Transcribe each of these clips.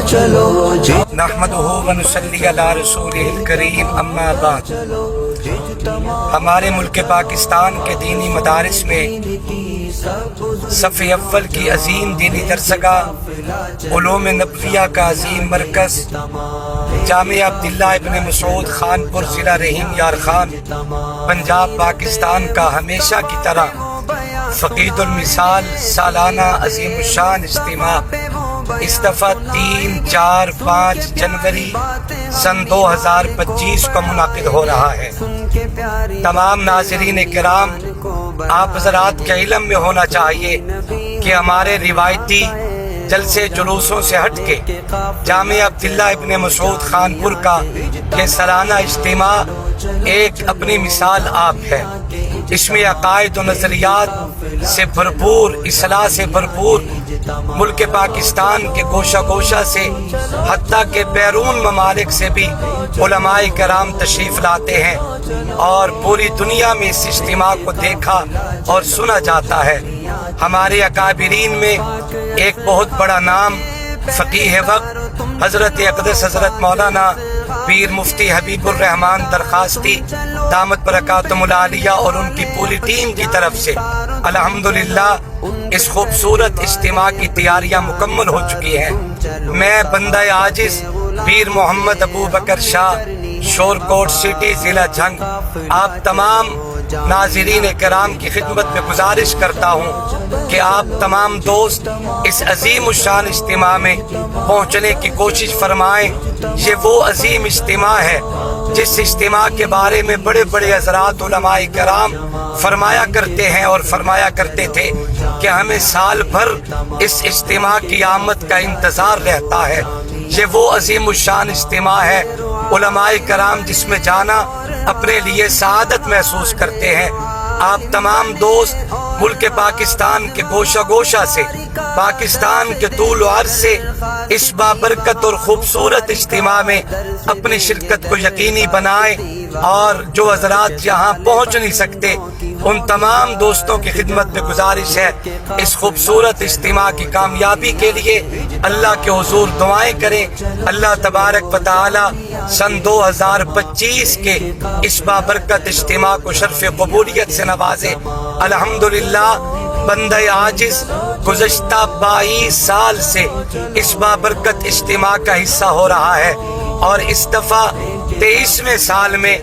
نحمدہ ونصلی علی رسولہ الکریم اما بعد۔ ہمارے ملک پاکستان کے دینی مدارس میں صف اول کی عظیم دینی درسگاہ، علوم نبویہ کا عظیم مرکز، جامعہ عبداللہ ابن مسعود خانپور ضلع رحیم یار خان، پنجاب پاکستان کا ہمیشہ کی طرح فقید المثال سالانہ عظیم الشان اجتماع اس دفعہ 3، 4، 5 جنوری سن 2025 کو منعقد ہو رہا ہے۔ تمام ناظرین کرام، آپ حضرات کے علم میں ہونا چاہیے کہ ہمارے روایتی جلسے جلوسوں سے ہٹ کے جامعہ عبداللہ ابن مسعود خانپور کا یہ سالانہ اجتماع ایک اپنی مثال آپ ہے۔ اس میں عقائد و نظریات سے بھرپور، اصلاح سے بھرپور، ملک پاکستان کے گوشہ گوشہ سے حتیٰ کہ بیرون ممالک سے بھی علماء کرام تشریف لاتے ہیں اور پوری دنیا میں اس اجتماع کو دیکھا اور سنا جاتا ہے۔ ہمارے اکابرین میں ایک بہت بڑا نام فقیہ وقت حضرت اقدس حضرت مولانا پیر مفتی حبیب الرحمان درخواستی دامت برکاتہم العالیہ اور ان کی پوری ٹیم کی طرف سے الحمدللہ اس خوبصورت اجتماع کی تیاریاں مکمل ہو چکی ہیں۔ میں بندہ عاجز پیر محمد ابو بکر شاہ، شورکوٹ سٹی، ضلع جھنگ، آپ تمام ناظرین کرام کی خدمت میں گزارش کرتا ہوں کہ آپ تمام دوست اس عظیم الشان اجتماع میں پہنچنے کی کوشش فرمائیں۔ یہ وہ عظیم اجتماع ہے جس اجتماع کے بارے میں بڑے بڑے حضرات علماء کرام فرمایا کرتے ہیں اور فرمایا کرتے تھے کہ ہمیں سال بھر اس اجتماع کی آمد کا انتظار رہتا ہے۔ یہ وہ عظیم الشان اجتماع ہے علماء کرام جس میں جانا اپنے لیے سعادت محسوس کرتے ہیں۔ آپ تمام دوست ملک پاکستان کے گوشہ گوشہ سے، پاکستان کے طول و عرض سے اس بابرکت اور خوبصورت اجتماع میں اپنی شرکت کو یقینی بنائیں، اور جو حضرات یہاں پہنچ نہیں سکتے ان تمام دوستوں کی خدمت میں گزارش ہے اس خوبصورت اجتماع کی کامیابی کے لیے اللہ کے حضور دعائیں کریں۔ اللہ تبارک و تعالی سن 2025 کے اس بابرکت اجتماع کو شرف قبولیت سے نوازے۔ الحمدللہ بندہ عاجز گزشتہ 22 سال سے اس بابرکت اجتماع کا حصہ ہو رہا ہے، اور اس دفعہ 23ویں سال میں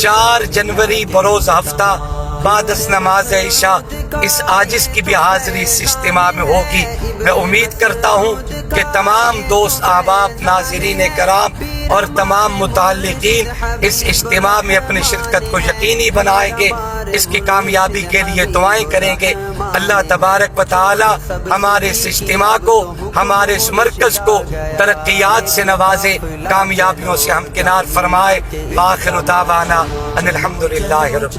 4 جنوری بروز ہفتہ بعد از نماز عشاء اس عاجز کی بھی حاضری اس اجتماع میں ہوگی۔ میں امید کرتا ہوں کہ تمام دوست احباب، ناظرین کرام اور تمام متعلقین اس اجتماع میں اپنی شرکت کو یقینی بنائیں گے، اس کی کامیابی کے لیے دعائیں کریں گے۔ اللہ تبارک و تعالی ہمارے اس اجتماع کو، ہمارے اس مرکز کو ترقیات سے نوازے، کامیابیوں سے ہمکنار فرمائے۔ آخر دعوانا ان الحمدللہ رب